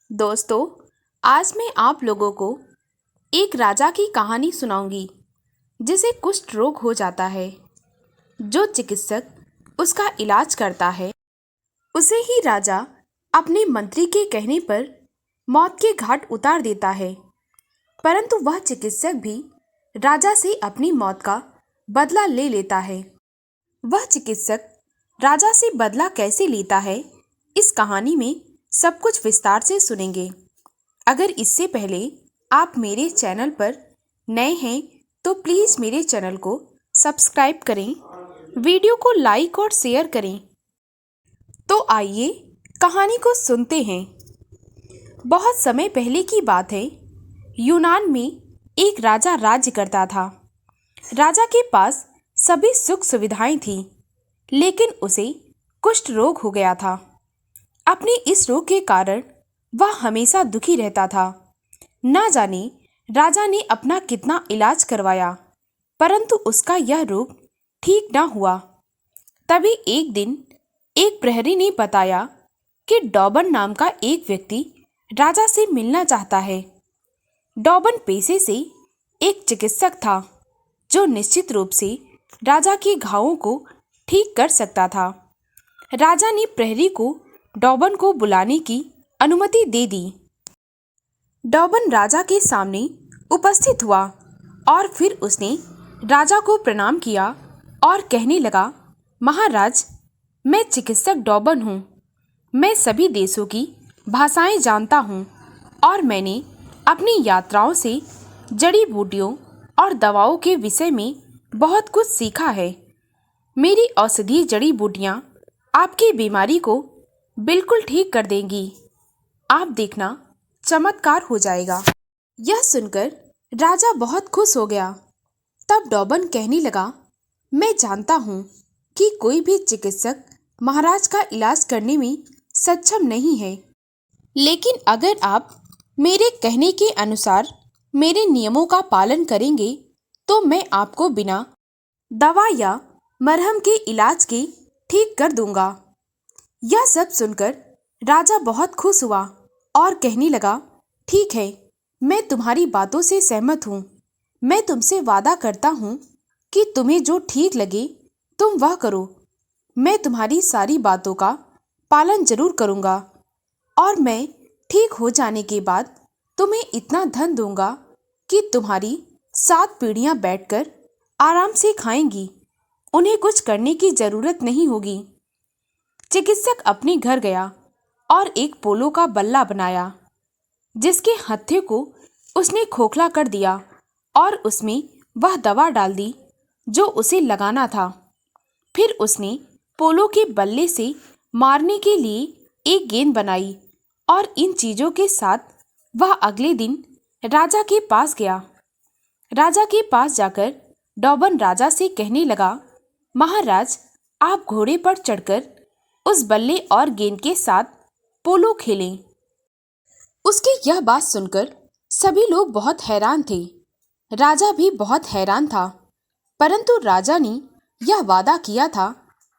दोस्तों, आज मैं आप लोगों को एक राजा की कहानी सुनाऊंगी जिसे कुष्ठ रोग हो जाता है। जो चिकित्सक उसका इलाज करता है उसे ही राजा अपने मंत्री के कहने पर मौत के घाट उतार देता है। परंतु वह चिकित्सक भी राजा से अपनी मौत का बदला ले लेता है। वह चिकित्सक राजा से बदला कैसे लेता है, इस कहानी में सब कुछ विस्तार से सुनेंगे। अगर इससे पहले आप मेरे चैनल पर नए हैं तो प्लीज़ मेरे चैनल को सब्सक्राइब करें, वीडियो को लाइक और शेयर करें। तो आइए कहानी को सुनते हैं। बहुत समय पहले की बात है। यूनान में एक राजा राज्य करता था। राजा के पास सभी सुख सुविधाएं थीं, लेकिन उसे कुष्ठ रोग हो गया था। अपने इस रोग के कारण वह हमेशा दुखी रहता था। ना जाने राजा ने अपना कितना इलाज करवाया, परंतु उसका यह रोग ठीक न हुआ। तभी एक दिन एक प्रहरी ने बताया कि डॉबन नाम का एक व्यक्ति राजा से मिलना चाहता है। डॉबन पेशे से एक चिकित्सक था जो निश्चित रूप से राजा के घावों को ठीक कर सकता था। राजा ने प्रहरी को डॉबन को बुलाने की अनुमति दे दी। डॉबन राजा के सामने उपस्थित हुआ और फिर उसने राजा को प्रणाम किया और कहने लगा, महाराज, मैं चिकित्सक डॉबन हूँ। मैं सभी देशों की भाषाएं जानता हूँ और मैंने अपनी यात्राओं से जड़ी बूटियों और दवाओं के विषय में बहुत कुछ सीखा है। मेरी औषधीय जड़ी बूटियाँ आपकी बीमारी को बिल्कुल ठीक कर देंगी। आप देखना, चमत्कार हो जाएगा। यह सुनकर राजा बहुत खुश हो गया। तब डॉबन कहने लगा, मैं जानता हूँ कि कोई भी चिकित्सक महाराज का इलाज करने में सक्षम नहीं है, लेकिन अगर आप मेरे कहने के अनुसार मेरे नियमों का पालन करेंगे तो मैं आपको बिना दवा या मरहम के इलाज के ठीक कर दूंगा। यह सब सुनकर राजा बहुत खुश हुआ और कहने लगा, ठीक है, मैं तुम्हारी बातों से सहमत हूँ। मैं तुमसे वादा करता हूँ कि तुम्हें जो ठीक लगे तुम वह करो। मैं तुम्हारी सारी बातों का पालन जरूर करूँगा और मैं ठीक हो जाने के बाद तुम्हें इतना धन दूंगा कि तुम्हारी 7 पीढ़ियाँ बैठकर आराम से खाएंगी। उन्हें कुछ करने की जरूरत नहीं होगी। चिकित्सक अपने घर गया और एक पोलो का बल्ला बनाया, जिसके हत्थे को उसने खोखला कर दिया और उसमें वह दवा डाल दी जो उसे लगाना था। फिर उसने पोलो के बल्ले से मारने के लिए एक गेंद बनाई और इन चीज़ों के साथ वह अगले दिन राजा के पास गया। राजा के पास जाकर डॉबन राजा से कहने लगा, महाराज, आप घोड़े पर चढ़कर उस बल्ले और गेंद के साथ पोलो खेलें। उसकी यह बात सुनकर सभी लोग बहुत हैरान थे। राजा भी बहुत हैरान था, परंतु राजा ने यह वादा किया था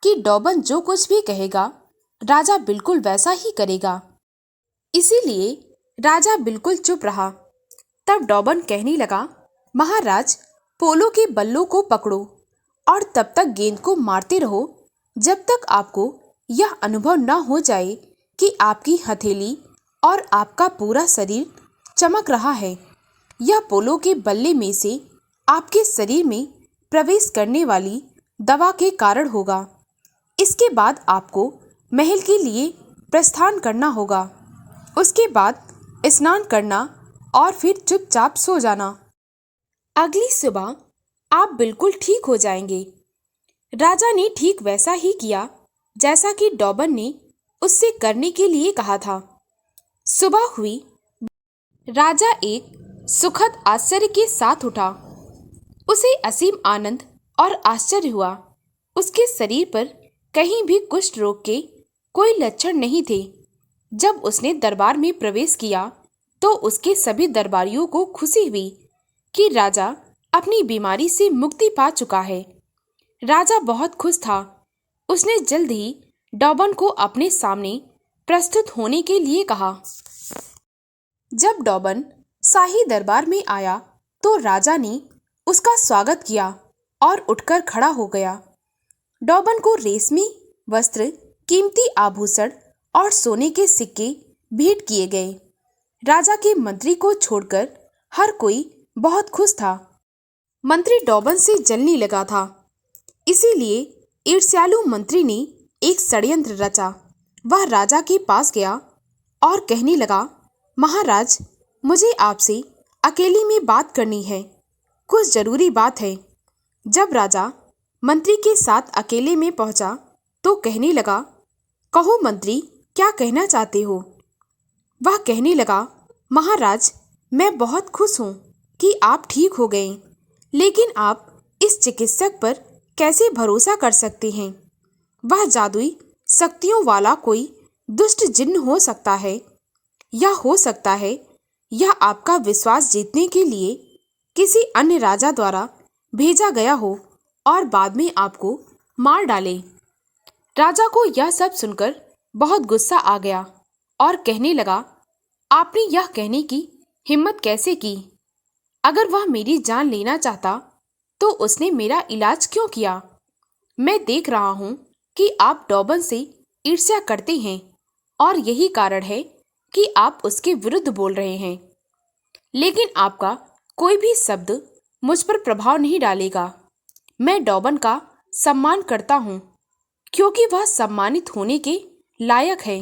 कि डॉबन जो कुछ भी कहेगा राजा बिल्कुल वैसा ही करेगा। इसीलिए राजा बिल्कुल चुप रहा। तब डॉबन कहने लगा, महाराज, पोलो के बल्लों को पकड़ो और तब तक गेंद को मारते रहो जब तक आपको यह अनुभव न हो जाए कि आपकी हथेली और आपका पूरा शरीर चमक रहा है। यह पोलो के बल्ले में से आपके शरीर में प्रवेश करने वाली दवा के कारण होगा। इसके बाद आपको महल के लिए प्रस्थान करना होगा। उसके बाद स्नान करना और फिर चुपचाप सो जाना। अगली सुबह आप बिल्कुल ठीक हो जाएंगे। राजा ने ठीक वैसा ही किया जैसा कि डॉबन ने उससे करने के लिए कहा था। सुबह हुई। राजा एक सुखद आश्चर्य के साथ उठा। उसे असीम आनंद और आश्चर्य हुआ। उसके शरीर पर कहीं भी कुष्ठ रोग के कोई लक्षण नहीं थे। जब उसने दरबार में प्रवेश किया तो उसके सभी दरबारियों को खुशी हुई कि राजा अपनी बीमारी से मुक्ति पा चुका है। राजा बहुत खुश था। उसने जल्द ही डॉबन को अपने सामने प्रस्तुत होने के लिए कहा। जब डॉबन शाही दरबार में आया तो राजा ने उसका स्वागत किया और उठकर खड़ा हो गया। डॉबन को रेशमी वस्त्र, कीमती आभूषण और सोने के सिक्के भेंट किए गए। राजा के मंत्री को छोड़कर हर कोई बहुत खुश था। मंत्री डॉबन से जलने लगा था, इसीलिए ईर्ष्यालु मंत्री ने एक षड्यंत्र रचा। वह राजा के पास गया और कहने लगा, महाराज, मुझे आपसे अकेले में बात करनी है, कुछ जरूरी बात है। जब राजा मंत्री के साथ अकेले में पहुंचा तो कहने लगा, कहो मंत्री, क्या कहना चाहते हो? वह कहने लगा, महाराज, मैं बहुत खुश हूँ कि आप ठीक हो गए, लेकिन आप इस चिकित्सक पर कैसे भरोसा कर सकते हैं? वह जादुई शक्तियों वाला कोई दुष्ट जिन्न हो सकता है, या हो सकता है यह आपका विश्वास जीतने के लिए किसी अन्य राजा द्वारा भेजा गया हो और बाद में आपको मार डाले। राजा को यह सब सुनकर बहुत गुस्सा आ गया और कहने लगा, आपने यह कहने की हिम्मत कैसे की? अगर वह मेरी जान लेना चाहता तो उसने मेरा इलाज क्यों किया? मैं देख रहा हूँ कि आप डॉबन से ईर्ष्या करते हैं और यही कारण है कि आप उसके विरुद्ध बोल रहे हैं। लेकिन आपका कोई भी शब्द मुझ पर प्रभाव नहीं डालेगा। मैं डॉबन का सम्मान करता हूँ क्योंकि वह सम्मानित होने के लायक है,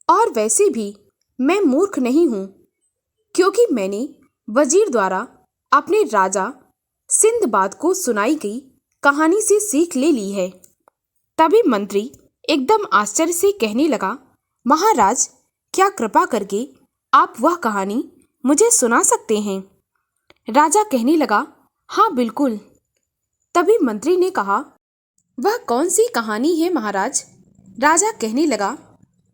और वैसे भी मैं मूर्ख नहीं हूँ क्योंकि मैंने वजीर द्वारा अपने राजा सिंदबाद को सुनाई गई कहानी से सीख ले ली है। तभी मंत्री एकदम आश्चर्य से कहने लगा, महाराज, क्या कृपा करके आप वह कहानी मुझे सुना सकते हैं? राजा कहने लगा, हाँ बिल्कुल। तभी मंत्री ने कहा, वह कौन सी कहानी है महाराज? राजा कहने लगा,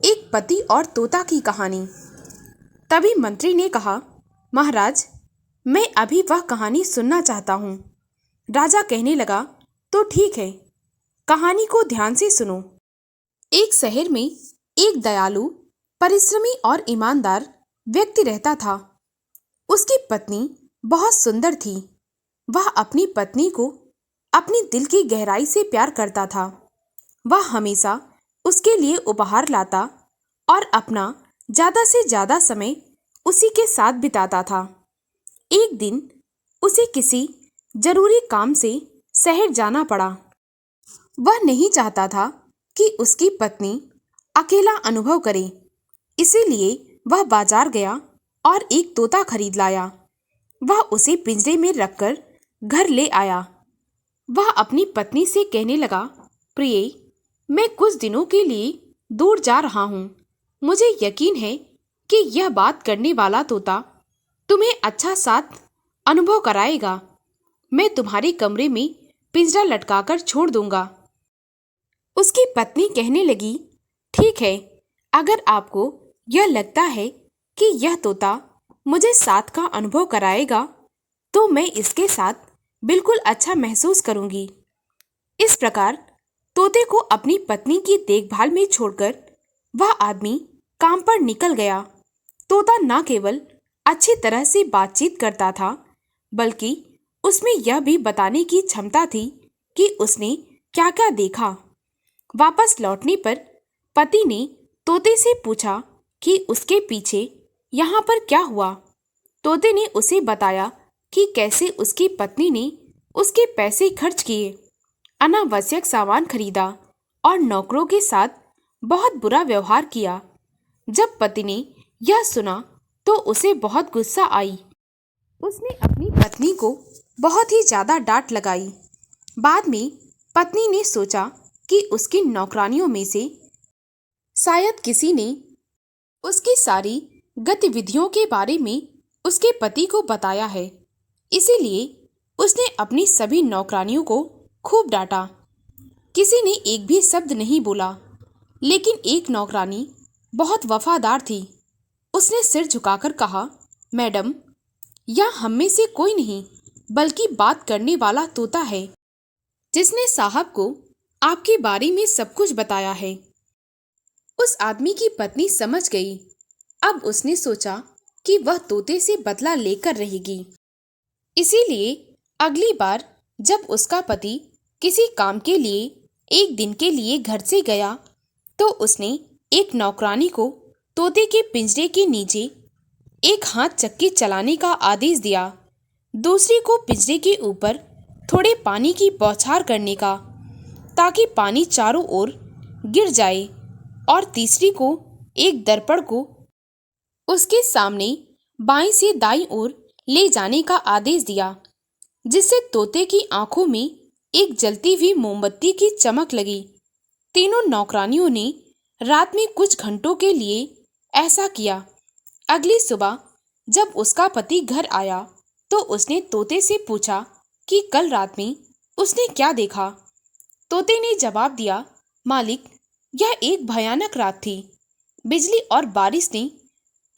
एक पति और तोता की कहानी। तभी मंत्री ने कहा, महाराज, मैं अभी वह कहानी सुनना चाहता हूँ। राजा कहने लगा, तो ठीक है, कहानी को ध्यान से सुनो। एक शहर में एक दयालु, परिश्रमी और ईमानदार व्यक्ति रहता था। उसकी पत्नी बहुत सुंदर थी। वह अपनी पत्नी को अपनी दिल की गहराई से प्यार करता था। वह हमेशा उसके लिए उपहार लाता और अपना ज़्यादा से ज़्यादा समय उसी के साथ बिताता था। एक दिन उसे किसी जरूरी काम से शहर जाना पड़ा। वह नहीं चाहता था कि उसकी पत्नी अकेला अनुभव करे, इसीलिए वह बाजार गया और एक तोता खरीद लाया। वह उसे पिंजरे में रखकर घर ले आया। वह अपनी पत्नी से कहने लगा, प्रिय, मैं कुछ दिनों के लिए दूर जा रहा हूँ। मुझे यकीन है कि यह बात करने वाला तोता तुम्हें अच्छा साथ अनुभव कराएगा। मैं तुम्हारे कमरे में पिंजरा लटकाकर छोड़ दूंगा। उसकी पत्नी कहने लगी, ठीक है, अगर आपको यह लगता है कि यह तोता मुझे साथ का अनुभव कराएगा तो मैं इसके साथ बिल्कुल अच्छा महसूस करूंगी। इस प्रकार तोते को अपनी पत्नी की देखभाल में छोड़कर वह आदमी काम पर निकल गया। तोता न केवल अच्छी तरह से बातचीत करता था, बल्कि उसमें यह भी बताने की क्षमता थी कि उसने क्या क्या देखा। वापस लौटने पर पति ने तोते से पूछा कि उसके पीछे यहाँ पर क्या हुआ। तोते ने उसे बताया कि कैसे उसकी पत्नी ने उसके पैसे खर्च किए, अनावश्यक सामान खरीदा और नौकरों के साथ बहुत बुरा व्यवहार किया। जब पति ने यह सुना तो उसे बहुत गुस्सा आई। उसने अपनी पत्नी को बहुत ही ज्यादा डांट लगाई। बाद में पत्नी ने सोचा कि उसकी नौकरानियों में से शायद किसी ने उसकी सारी गतिविधियों के बारे में उसके पति को बताया है, इसीलिए उसने अपनी सभी नौकरानियों को खूब डांटा। किसी ने एक भी शब्द नहीं बोला, लेकिन एक नौकरानी बहुत वफादार थी। उसने सिर झुकाकर कहा, मैडम, यह हम में से कोई नहीं बल्कि बात करने वाला तोता है, जिसने साहब को आपके बारे में सब कुछ बताया है। उस आदमी की पत्नी समझ गई। अब उसने सोचा कि वह तोते से बदला लेकर रहेगी। इसीलिए अगली बार जब उसका पति किसी काम के लिए एक दिन के लिए घर से गया तो उसने एक नौकरानी को तोते के पिंजरे के नीचे एक हाथ चक्की चलाने का आदेश दिया, दूसरी को पिंजरे के ऊपर थोड़े पानी की बौछार करने का ताकि पानी चारों ओर गिर जाए, और तीसरी को एक दर्पण को उसके सामने बाएं से दाईं ओर ले जाने का आदेश दिया, जिससे तोते की आंखों में एक जलती हुई मोमबत्ती की चमक लगी। तीनों नौकरानियों ने रात में कुछ घंटों के लिए ऐसा किया। अगली सुबह जब उसका पति घर आया तो उसने तोते से पूछा कि कल रात में उसने क्या देखा। तोते ने जवाब दिया, मालिक, यह एक भयानक रात थी। बिजली और बारिश ने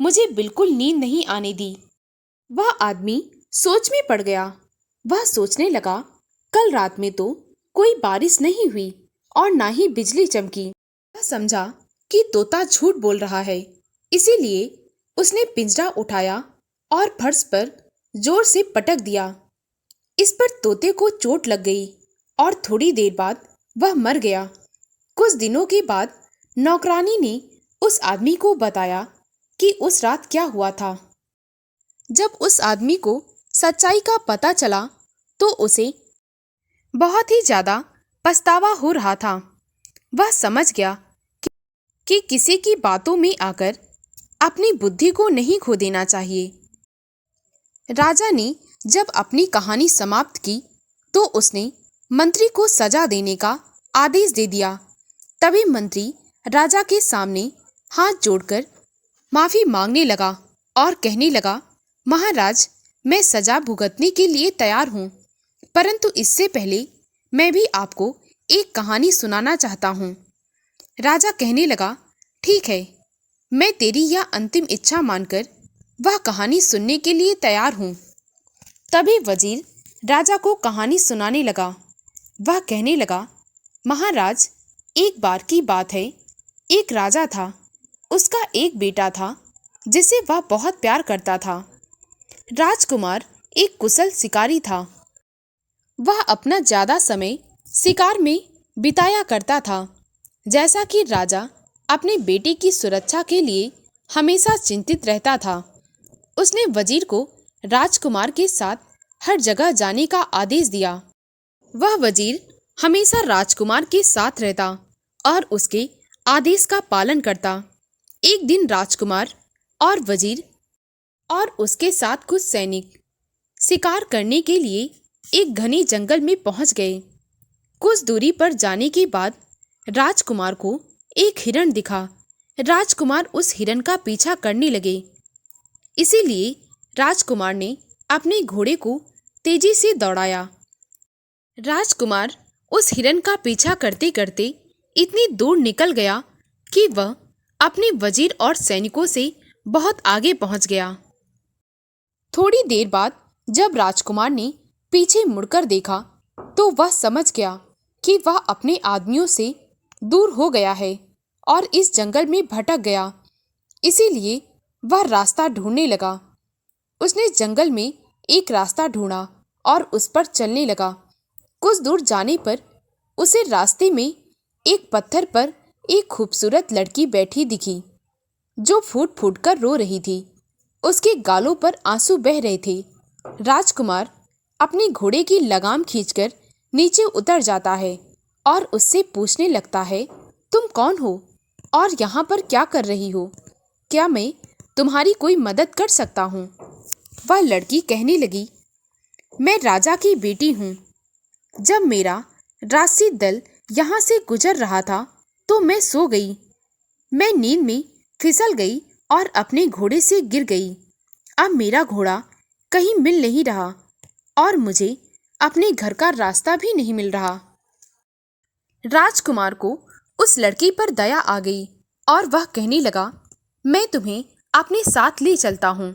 मुझे बिल्कुल नींद नहीं आने दी। वह आदमी सोच में पड़ गया। वह सोचने लगा, कल रात में तो कोई बारिश नहीं हुई और ना ही बिजली चमकी। वह समझा कि तोता झूठ बोल रहा है, इसीलिए उसने पिंजरा उठाया और फर्श पर जोर से पटक दिया। इस पर तोते को चोट लग गई और थोड़ी देर बाद वह मर गया। कुछ दिनों के बाद नौकरानी ने उस आदमी को बताया कि उस रात क्या हुआ था। जब उस आदमी को सच्चाई का पता चला तो उसे बहुत ही ज्यादा पछतावा हो रहा था। वह समझ गया कि किसी की बातों में आकर अपनी बुद्धि को नहीं खो देना चाहिए। राजा ने जब अपनी कहानी समाप्त की तो उसने मंत्री को सजा देने का आदेश दे दिया। तभी मंत्री राजा के सामने हाथ जोड़कर माफी मांगने लगा और कहने लगा, महाराज, मैं सजा भुगतने के लिए तैयार हूँ, परंतु इससे पहले मैं भी आपको एक कहानी सुनाना चाहता हूँ। राजा कहने लगा, ठीक है, मैं तेरी यह अंतिम इच्छा मानकर वह कहानी सुनने के लिए तैयार हूँ। तभी वजीर राजा को कहानी सुनाने लगा। वह कहने लगा, महाराज, एक बार की बात है, एक राजा था। उसका एक बेटा था जिसे वह बहुत प्यार करता था। राजकुमार एक कुशल शिकारी था। वह अपना ज़्यादा समय शिकार में बिताया करता था। जैसा कि राजा अपने बेटे की सुरक्षा के लिए हमेशा चिंतित रहता था, उसने वजीर को राजकुमार के साथ हर जगह जाने का आदेश दिया। वह वजीर हमेशा राजकुमार के साथ रहता और उसके आदेश का पालन करता। एक दिन राजकुमार और वजीर और उसके साथ कुछ सैनिक शिकार करने के लिए एक घने जंगल में पहुंच गए। कुछ दूरी पर जाने के बाद राजकुमार को एक हिरण दिखा। राजकुमार उस हिरण का पीछा करने लगे। इसीलिए राजकुमार ने अपने घोड़े को तेजी से दौड़ाया। राजकुमार उस हिरण का पीछा करते करते इतनी दूर निकल गया कि वह अपने वजीर और सैनिकों से बहुत आगे पहुंच गया। थोड़ी देर बाद जब राजकुमार ने पीछे मुड़कर देखा तो वह समझ गया कि वह अपने आदमियों से दूर हो गया है और इस जंगल में भटक गया। इसीलिए वह रास्ता ढूंढने लगा। उसने जंगल में एक रास्ता ढूंढा और उस पर चलने लगा। कुछ दूर जाने पर उसे रास्ते में एक पत्थर पर एक खूबसूरत लड़की बैठी दिखी जो फूट फूट कर रो रही थी। उसके गालों पर आंसू बह रहे थे। राजकुमार अपने घोड़े की लगाम खींचकर नीचे उतर जाता है और उससे पूछने लगता है, तुम कौन हो और यहाँ पर क्या कर रही हो? क्या मैं तुम्हारी कोई मदद कर सकता हूँ? वह लड़की कहने लगी, मैं राजा की बेटी हूँ। जब मेरा राजसी दल यहाँ से गुजर रहा था तो मैं सो गई। मैं नींद में फिसल गई और अपने घोड़े से गिर गई। अब मेरा घोड़ा कहीं मिल नहीं रहा और मुझे अपने घर का रास्ता भी नहीं मिल रहा। राजकुमार को उस लड़की पर दया आ गई और वह कहने लगा, मैं तुम्हें अपने साथ ले चलता हूँ।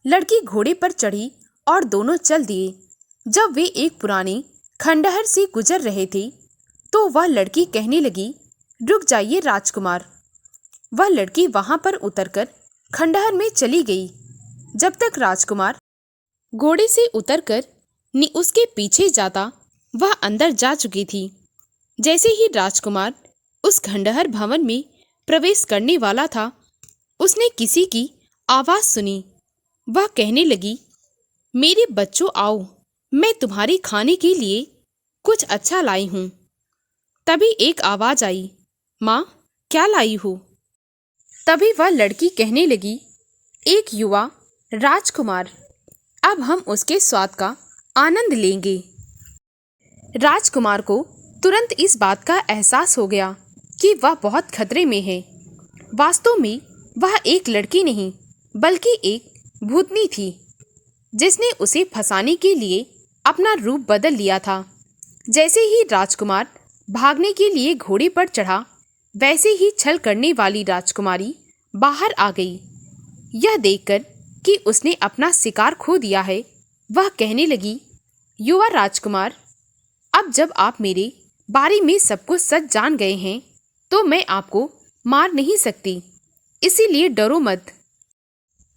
लड़की घोड़े पर चढ़ी और दोनों चल दिए। जब वे एक पुराने खंडहर से गुजर रहे थे तो वह लड़की कहने लगी, रुक जाइए राजकुमार। वह लड़की वहां पर उतरकर खंडहर में चली गई। जब तक राजकुमार घोड़े से उतरकर उसके पीछे जाता, वह अंदर जा चुकी थी। जैसे ही राजकुमार उस खंडहर भवन में प्रवेश करने वाला था, उसने किसी की आवाज़ सुनी। वह कहने लगी, मेरे बच्चों आओ, मैं तुम्हारे खाने के लिए कुछ अच्छा लाई हूँ। तभी एक आवाज़ आई, माँ क्या लाई हो? तभी वह लड़की कहने लगी, एक युवा राजकुमार, अब हम उसके स्वाद का आनंद लेंगे। राजकुमार को तुरंत इस बात का एहसास हो गया कि वह बहुत खतरे में है। वास्तव में वह एक लड़की नहीं बल्कि एक भूतनी थी, जिसने उसे फंसाने के लिए अपना रूप बदल लिया था। जैसे ही राजकुमार भागने के लिए घोड़े पर चढ़ा, वैसे ही छल करने वाली राजकुमारी बाहर आ गई। यह देखकर कि उसने अपना शिकार खो दिया है, वह कहने लगी, युवा राजकुमार, अब जब आप मेरे बारे में सब कुछ सच जान गए हैं, तो मैं आपको मार नहीं सकती, इसीलिए डरो मत।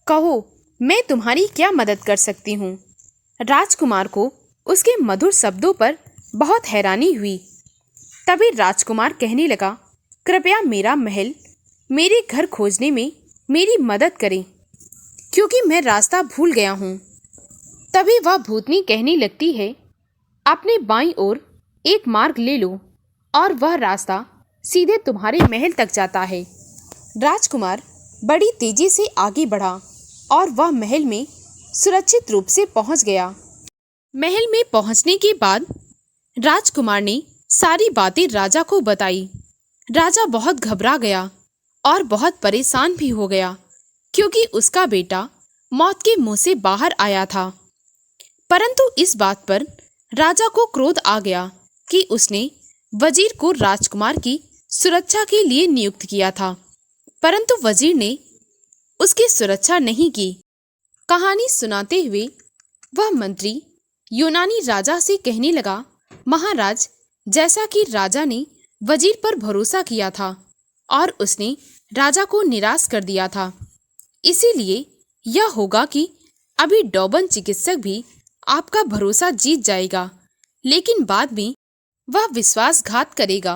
कहो, मैं तुम्हारी क्या मदद कर सकती हूँ? राजकुमार को उसके मधुर शब्दों पर बहुत हैरानी हुई। तभी राजकुमार कहने लगा, कृपया मेरा महल, मेरे घर खोजने में मेरी मदद करें, क्योंकि मैं रास्ता भूल गया हूँ। तभी वह भूतनी कहने लगती है, अपने बाईं ओर एक मार्ग ले लो और वह रास्ता सीधे तुम्हारे महल तक जाता है। राजकुमार बड़ी तेजी से आगे बढ़ा और वह महल में सुरक्षित रूप से पहुंच गया। महल में पहुंचने के बाद राजकुमार ने सारी बातें राजा को बताई। राजा बहुत घबरा गया और बहुत परेशान भी हो गया, क्योंकि उसका बेटा मौत के मुंह से बाहर आया था। परंतु इस बात पर राजा को क्रोध आ गया कि उसने वजीर को राजकुमार की सुरक्षा के लिए नियुक्त किया था, परंतु वजीर ने उसकी सुरक्षा नहीं की। कहानी सुनाते हुए वह मंत्री यूनानी राजा से कहने लगा, महाराज, जैसा कि राजा ने वजीर पर भरोसा किया था और उसने राजा को निराश कर दिया था, इसीलिए यह होगा कि अभी डॉबन चिकित्सक भी आपका भरोसा जीत जाएगा, लेकिन बाद में वह विश्वासघात करेगा।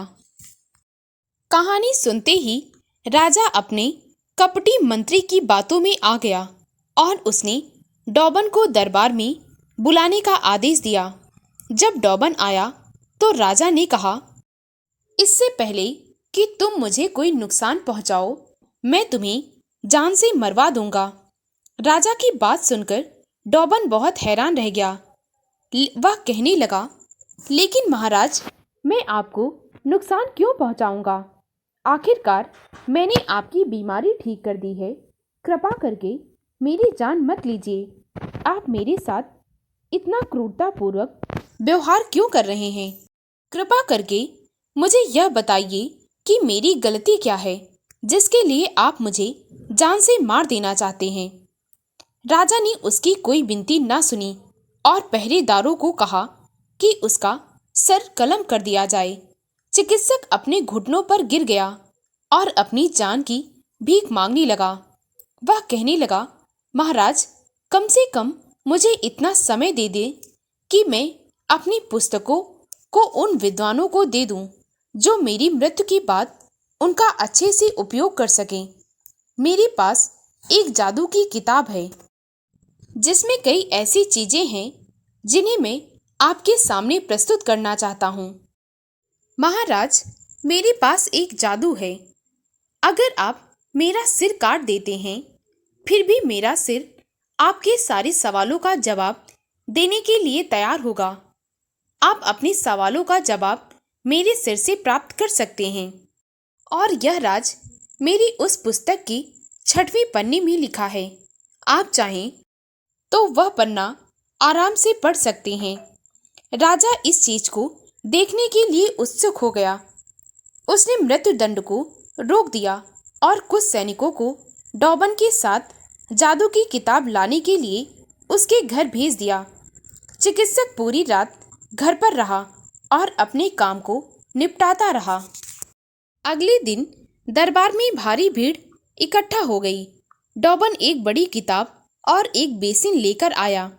कहानी सुनते ही राजा अपने कपटी मंत्री की बातों में आ गया और उसने डॉबन को दरबार में बुलाने का आदेश दिया। जब डॉबन आया तो राजा ने कहा, इससे पहले कि तुम मुझे कोई नुकसान पहुंचाओ, मैं तुम्हें जान से मरवा दूंगा। राजा की बात सुनकर डॉबन बहुत हैरान रह गया। वह कहने लगा, लेकिन महाराज, मैं आपको नुकसान क्यों पहुंचाऊंगा? आखिरकार मैंने आपकी बीमारी ठीक कर दी है, कृपा करके मेरी जान मत लीजिए। आप मेरे साथ इतना क्रूरतापूर्वक व्यवहार क्यों कर रहे हैं? कृपा करके मुझे यह बताइए कि मेरी गलती क्या है, जिसके लिए आप मुझे जान से मार देना चाहते हैं। राजा ने उसकी कोई विनती न सुनी और पहरेदारों को कहा कि उसका सर कलम कर दिया जाए। चिकित्सक अपने घुटनों पर गिर गया और अपनी जान की भीख मांगने लगा। वह कहने लगा, महाराज, कम से कम मुझे इतना समय दे दे कि मैं अपनी पुस्तकों को उन विद्वानों को दे दूं, जो मेरी मृत्यु के बाद उनका अच्छे से उपयोग कर सकें। मेरे पास एक जादू की किताब है, जिसमें कई ऐसी चीजें हैं जिन्हें मैं आपके सामने प्रस्तुत करना चाहता हूँ। महाराज, मेरे पास एक जादू है। अगर आप मेरा सिर काट देते हैं, फिर भी मेरा सिर आपके सारे सवालों का जवाब देने के लिए तैयार होगा। आप अपने सवालों का जवाब मेरे सिर से प्राप्त कर सकते हैं। और यह राज मेरी उस पुस्तक की 6वें पन्ने में लिखा है। आप चाहें तो वह पन्ना आराम से पढ़ सकते हैं। राजा इस चीज को देखने के लिए उत्सुक हो गया। उसने मृत्युदंड को रोक दिया और कुछ सैनिकों को डॉबन के साथ जादू की किताब लाने के लिए उसके घर भेज दिया। चिकित्सक पूरी रात घर पर रहा और अपने काम को निपटाता रहा। अगले दिन दरबार में भारी भीड़ इकट्ठा हो गई डॉबन एक बड़ी किताब और एक बेसिन लेकर आया।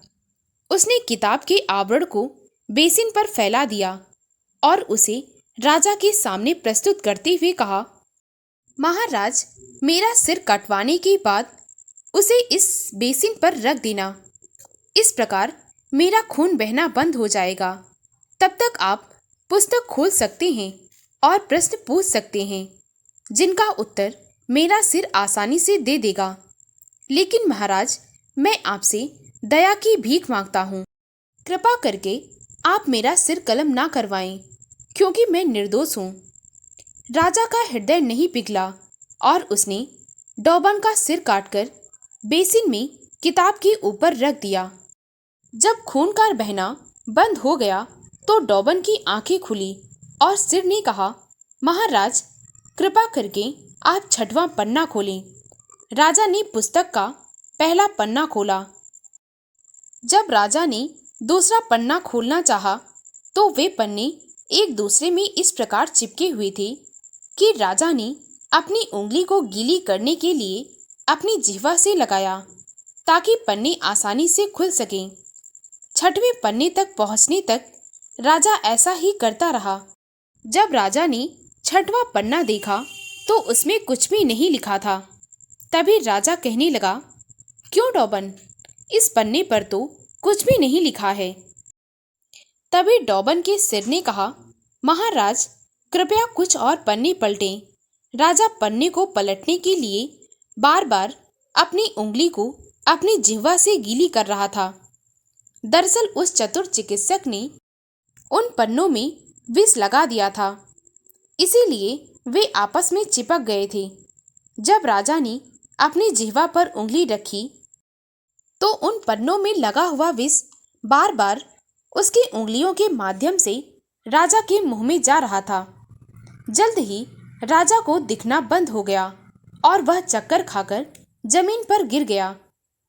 उसने किताब के आवरण को बेसिन पर फैला दिया और उसे राजा के सामने प्रस्तुत करते हुए कहा, महाराज, मेरा सिर कटवाने के बाद उसे इस बेसिन पर रख देना। इस प्रकार मेरा खून बहना बंद हो जाएगा। तब तक आप पुस्तक खोल सकते हैं और प्रश्न पूछ सकते हैं, जिनका उत्तर मेरा सिर आसानी से दे देगा। लेकिन महाराज, मैं आपसे दया की भीख मांगता हूँ। कृपा करके आप मेरा सिर कलम ना करवाएं, क्योंकि मैं निर्दोष हूँ। राजा का हृदय नहीं पिघला और उसने डॉबन का सिर काटकर बेसिन में किताब के ऊपर रख दिया। जब खून का बहना बंद हो गया तो डॉबन की आंखें खुली और सिर ने कहा, महाराज, कृपा करके आप 6वां पन्ना खोलें। राजा ने पुस्तक का पहला पन्ना खोला। जब राजा ने दूसरा पन्ना खोलना चाहा तो वे पन्ने एक दूसरे में इस प्रकार चिपके हुए थे कि राजा ने अपनी उंगली को गीली करने के लिए अपनी जिह्वा से लगाया ताकि पन्ने आसानी से खुल सकें। 6वें पन्ने तक पहुंचने तक राजा ऐसा ही करता रहा। जब राजा ने 6वां पन्ना देखा तो उसमें कुछ भी नहीं लिखा था। तभी राजा कहने लगा, क्यों डॉबन, इस पन्ने पर तो कुछ भी नहीं लिखा है। तभी डॉबन के सिर ने कहा, महाराज, कृपया कुछ और पन्ने पलटें। राजा पन्ने को पलटने के लिए बार बार अपनी उंगली को अपनी जिह्वा से गीली कर रहा था। दरअसल उस चतुर चिकित्सक ने उन पन्नों में विष लगा दिया था, इसीलिए वे आपस में चिपक गए थे। जब राजा ने अपनी जिह्वा पर उंगली रखी तो उन पन्नों में लगा हुआ विष बार बार उसकी उंगलियों के माध्यम से राजा के मुंह में जा रहा था। जल्द ही राजा को दिखना बंद हो गया और वह चक्कर खाकर जमीन पर गिर गया।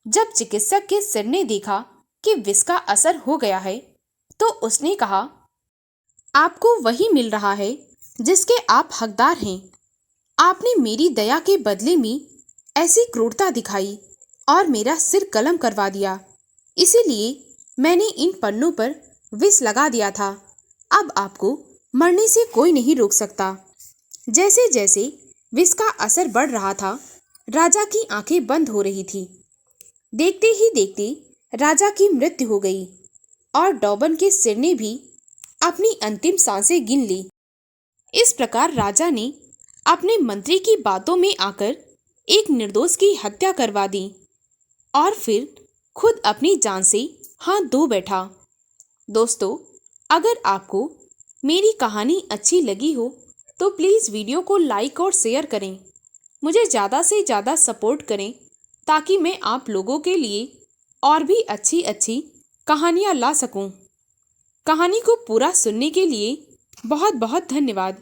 जब चिकित्सक के सिर ने देखा कि विष का असर हो गया है तो उसने कहा, आपको वही मिल रहा है जिसके आप हकदार हैं। आपने मेरी दया के बदले में ऐसी क्रूरता दिखाई और मेरा सिर कलम करवा दिया, इसीलिए मैंने इन पन्नों पर विष लगा दिया था। अब आपको मरने से कोई नहीं रोक सकता। जैसे जैसे विष का असर बढ़ रहा था, राजा की आंखें बंद हो रही थी। देखते ही देखते राजा की मृत्यु हो गई और डॉबन के सिर ने भी अपनी अंतिम सांसें गिन ली। इस प्रकार राजा ने अपने मंत्री की बातों में आकर एक निर्दोष की हत्या करवा दी और फिर खुद अपनी जान से हाथ धो बैठा। दोस्तों, अगर आपको मेरी कहानी अच्छी लगी हो तो प्लीज़ वीडियो को लाइक और शेयर करें। मुझे ज़्यादा से ज़्यादा सपोर्ट करें ताकि मैं आप लोगों के लिए और भी अच्छी अच्छी कहानियाँ ला सकूं। कहानी को पूरा सुनने के लिए बहुत बहुत धन्यवाद।